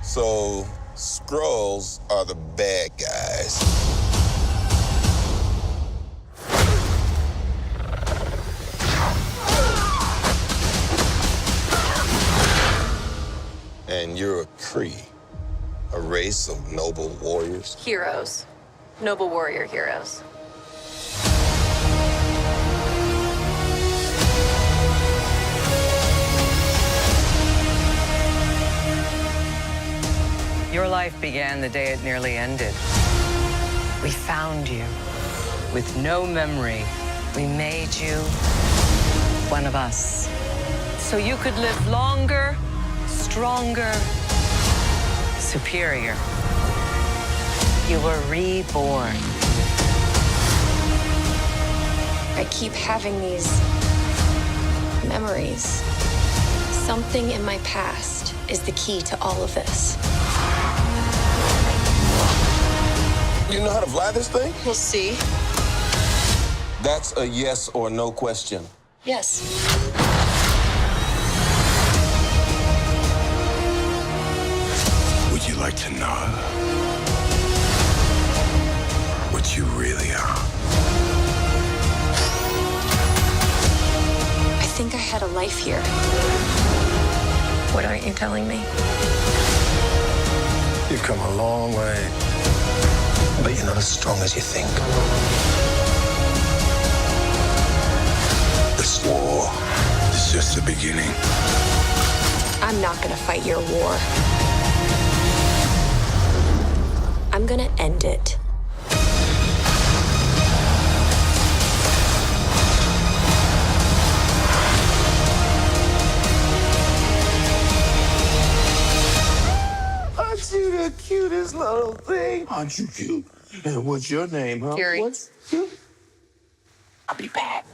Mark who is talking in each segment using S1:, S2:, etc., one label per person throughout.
S1: So, Skrulls are the bad guys. And you're a Kree, a race of noble warriors.
S2: Heroes. Noble warrior heroes.
S3: Your life began the day it nearly ended. We found you. With no memory, we made you one of us. So you could live longer, stronger, superior. You were reborn.
S4: I keep having these memories. Something in my past is the key to all of this.
S1: You know how to fly this thing?
S4: We'll see.
S1: That's a yes or no question.
S4: Yes.
S5: Would you like to know what you really are?
S4: I think I had a life here. What aren't you telling me?
S5: You've come a long way, but you're not as strong as you think. This war is just the beginning.
S4: I'm not gonna fight your war. I'm gonna end it.
S1: Aren't you the cutest little thing? Aren't you cute? And what's your name, huh?
S2: Fury.
S1: What's cute? I'll be back.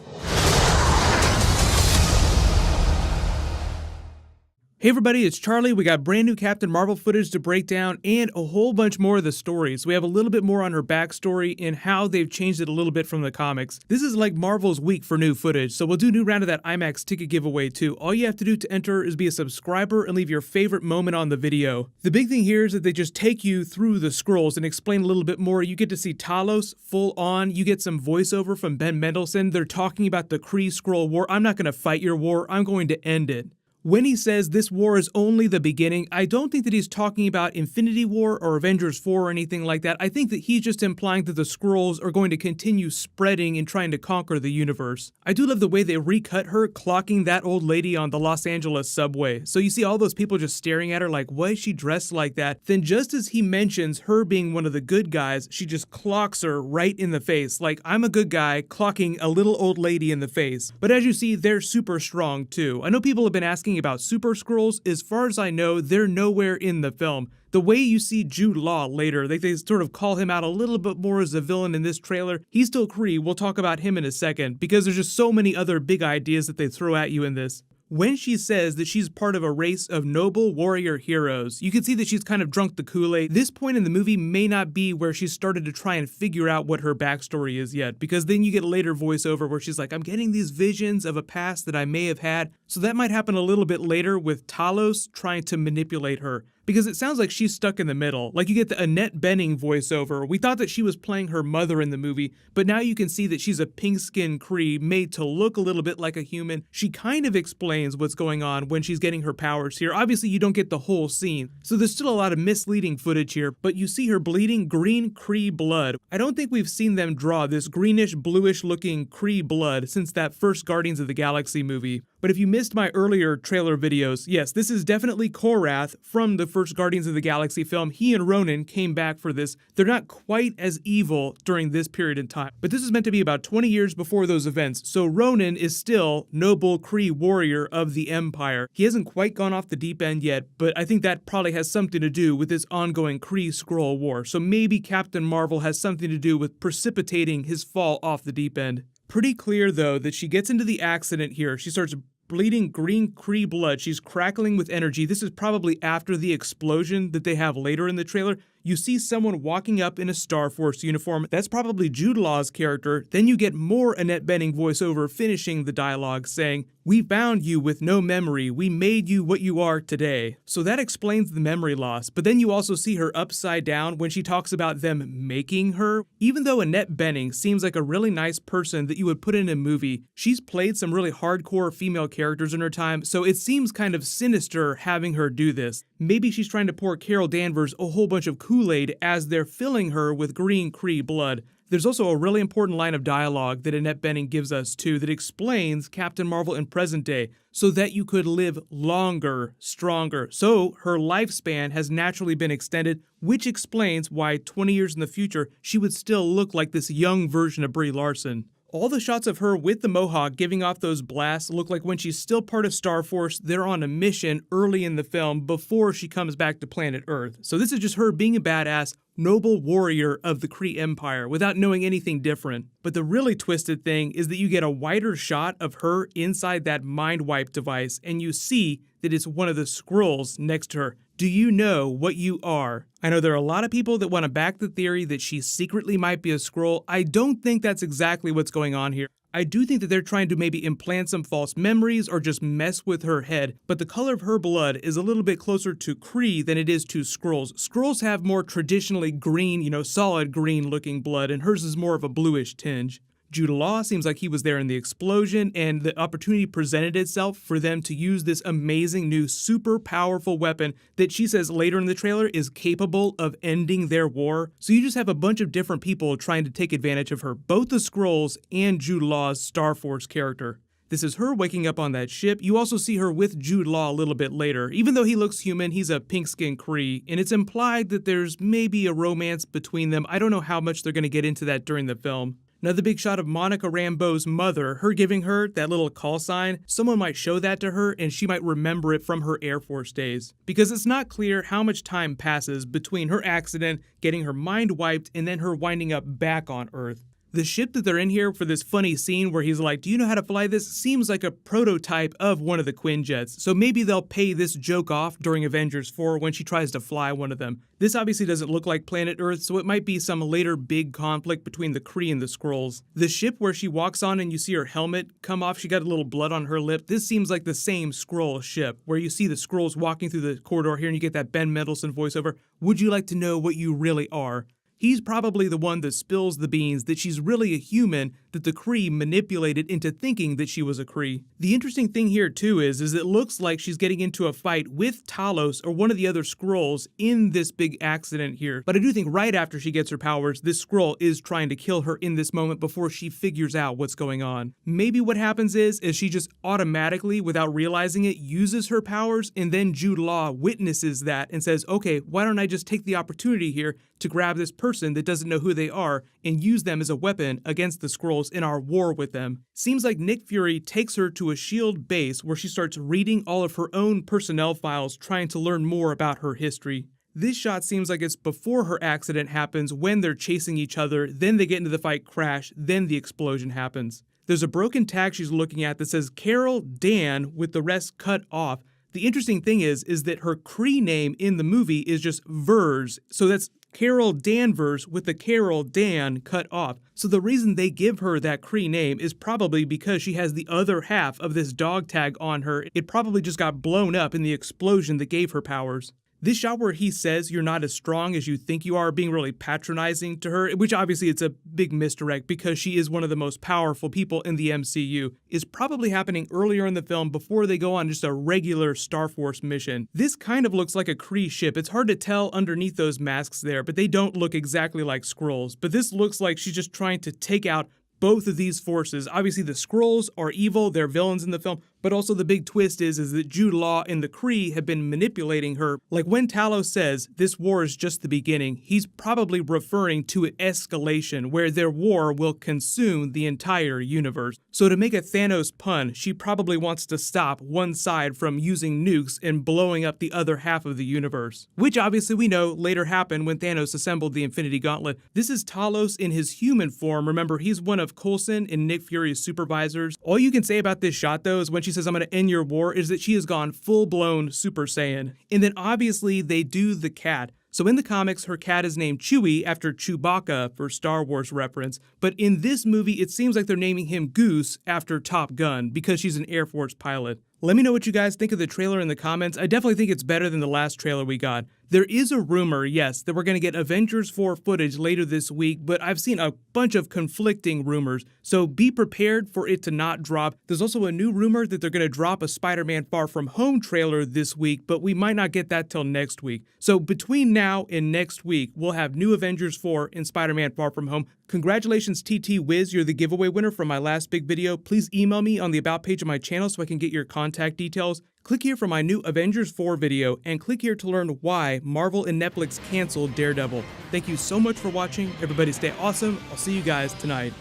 S6: Hey everybody, it's Charlie. We got brand new Captain Marvel footage to break down and a whole bunch more of the stories. We have a little bit more on her backstory and how they've changed it a little bit from the comics. This is like Marvel's week for new footage, so we'll do a new round of that IMAX ticket giveaway too. All you have to do to enter is be a subscriber and leave your favorite moment on the video. The big thing here is that they just take you through the Skrulls and explain a little bit more. You get to see Talos full on. You get some voiceover from Ben Mendelsohn. They're talking about the Kree-Skrull war. I'm not going to fight your war. I'm going to end it. When he says this war is only the beginning, I don't think that he's talking about Infinity War or Avengers 4 or anything like that. I think that he's just implying that the Skrulls are going to continue spreading and trying to conquer the universe. I do love the way they recut her clocking that old lady on the Los Angeles subway. So you see all those people just staring at her like, why is she dressed like that? Then just as he mentions her being one of the good guys, she just clocks her right in the face. Like, I'm a good guy clocking a little old lady in the face. But as you see, they're super strong too. I know people have been asking about Super Skrulls. As far as I know, they're nowhere in the film. The way you see Jude Law later, they sort of call him out a little bit more as a villain in this trailer. He's still Kree. We'll talk about him in a second, because there's just so many other big ideas that they throw at you in this. When she says that she's part of a race of noble warrior heroes, you can see that she's kind of drunk the Kool-Aid. This point in the movie may not be where she started to try and figure out what her backstory is yet, because then you get a later voiceover where she's like, I'm getting these visions of a past that I may have had. So that might happen a little bit later with Talos trying to manipulate her. Because it sounds like she's stuck in the middle. Like you get the Annette Bening voiceover. We thought that she was playing her mother in the movie, but now you can see that she's a pink-skinned Kree made to look a little bit like a human. She kind of explains what's going on when she's getting her powers here. Obviously, you don't get the whole scene, so there's still a lot of misleading footage here, but you see her bleeding green Kree blood. I don't think we've seen them draw this greenish, bluish-looking Kree blood since that first Guardians of the Galaxy movie. But if you missed my earlier trailer videos, yes, this is definitely Korath from the first Guardians of the Galaxy film. He and Ronan came back for this. They're not quite as evil during this period in time, but this is meant to be about 20 years before those events, so Ronan is still noble Kree warrior of the Empire. He hasn't quite gone off the deep end yet, but I think that probably has something to do with this ongoing Kree-Skrull war, so maybe Captain Marvel has something to do with precipitating his fall off the deep end. Pretty clear, though, that she gets into the accident here. She starts bleeding green Kree blood. She's crackling with energy. This is probably after the explosion that they have later in the trailer. you see someone walking up in a Star Force uniform. That's probably Jude Law's character. Then you get more Annette Bening voiceover finishing the dialogue saying, "We found you with no memory. We made you what you are today." So that explains the memory loss. But then you also see her upside down when she talks about them making her. Even though Annette Bening seems like a really nice person that you would put in a movie, she's played some really hardcore female characters in her time, so it seems kind of sinister having her do this. Maybe she's trying to pour Carol Danvers a whole bunch of Kool-Aid as they're filling her with green Kree blood. There's also a really important line of dialogue that Annette Bening gives us too that explains Captain Marvel in present day, so that you could live longer, stronger. So her lifespan has naturally been extended, which explains why 20 years in the future she would still look like this young version of Brie Larson. All the shots of her with the Mohawk giving off those blasts look like when she's still part of Star Force, they're on a mission early in the film before she comes back to planet Earth. So this is just her being a badass, noble warrior of the Kree Empire without knowing anything different. But the really twisted thing is that you get a wider shot of her inside that mind wipe device, and you see that it's one of the Skrulls next to her. Do you know what you are? I know there are a lot of people that want to back the theory that she secretly might be a Skrull. I don't think that's exactly what's going on here. I do think that they're trying to maybe implant some false memories or just mess with her head, but the color of her blood is a little bit closer to Kree than it is to Skrulls. Skrulls have more traditionally green, solid green looking blood, and hers is more of a bluish tinge. Jude Law seems like he was there in the explosion, and the opportunity presented itself for them to use this amazing new super powerful weapon that she says later in the trailer is capable of ending their war. So you just have a bunch of different people trying to take advantage of her, both the Skrulls and Jude Law's Star Force character. This is her waking up on that ship. You also see her with Jude Law a little bit later. Even though he looks human, he's a pink-skinned Kree, and it's implied that there's maybe a romance between them. I don't know how much they're going to get into that during the film. Another big shot of Monica Rambeau's mother, her giving her that little call sign. Someone might show that to her and she might remember it from her Air Force days. Because it's not clear how much time passes between her accident, getting her mind wiped, and then her winding up back on Earth. The ship that they're in here for this funny scene where he's like, "Do you know how to fly this?" seems like a prototype of one of the Quinjets. So maybe they'll pay this joke off during Avengers 4 when she tries to fly one of them. This obviously doesn't look like planet Earth, so it might be some later big conflict between the Kree and the Skrulls. The ship where she walks on and you see her helmet come off, she got a little blood on her lip. This seems like the same Skrull ship, where you see the Skrulls walking through the corridor here and you get that Ben Mendelsohn voiceover. "Would you like to know what you really are?" He's probably the one that spills the beans that she's really a human that the Kree manipulated into thinking that she was a Kree. The interesting thing here too is it looks like she's getting into a fight with Talos or one of the other Skrulls in this big accident here. But I do think right after she gets her powers, this Skrull is trying to kill her in this moment before she figures out what's going on. Maybe what happens is she just automatically, without realizing it, uses her powers, and then Jude Law witnesses that and says, "Okay, why don't I just take the opportunity here to grab this person that doesn't know who they are and use them as a weapon against the Skrulls in our war with them." Seems like Nick Fury takes her to a S.H.I.E.L.D. base where she starts reading all of her own personnel files, trying to learn more about her history. This shot seems like it's before her accident happens, when they're chasing each other, then they get into the fight, crash, then the explosion happens. There's a broken tag she's looking at that says Carol Dan with the rest cut off. The interesting thing is that her Kree name in the movie is just Vers, so that's Carol Danvers with the Carol Dan cut off. So the reason they give her that Kree name is probably because she has the other half of this dog tag on her. It probably just got blown up in the explosion that gave her powers. This shot where he says you're not as strong as you think you are, being really patronizing to her, which obviously it's a big misdirect because she is one of the most powerful people in the MCU, is probably happening earlier in the film before they go on just a regular Star Force mission. This kind of looks like a Kree ship. It's hard to tell underneath those masks there, but they don't look exactly like Skrulls. But this looks like she's just trying to take out both of these forces. Obviously the Skrulls are evil, they're villains in the film, but also the big twist is that Jude Law and the Kree have been manipulating her. Like when Talos says, "This war is just the beginning," he's probably referring to an escalation where their war will consume the entire universe. So to make a Thanos pun, she probably wants to stop one side from using nukes and blowing up the other half of the universe. Which obviously we know later happened when Thanos assembled the Infinity Gauntlet. This is Talos in his human form. Remember, he's one of Coulson and Nick Fury's supervisors. All you can say about this shot though is when she says, "I'm going to end your war," is that she has gone full-blown Super Saiyan. And then obviously they do the cat. So in the comics, her cat is named Chewie after Chewbacca for Star Wars reference, but in this movie, it seems like they're naming him Goose after Top Gun because she's an Air Force pilot. Let me know what you guys think of the trailer in the comments. I definitely think it's better than the last trailer we got. There is a rumor, yes, that we're going to get Avengers 4 footage later this week, but I've seen a bunch of conflicting rumors, so be prepared for it to not drop. There's also a new rumor that they're going to drop a Spider-Man Far From Home trailer this week, but we might not get that till next week. So between now and next week, we'll have new Avengers 4 and Spider-Man Far From Home. Congratulations, TT Wiz, you're the giveaway winner from my last big video. Please email me on the About page of my channel so I can get your contact details. Click here for my new Avengers 4 video, and click here to learn why Marvel and Netflix canceled Daredevil. Thank you so much for watching. Everybody stay awesome. I'll see you guys tonight.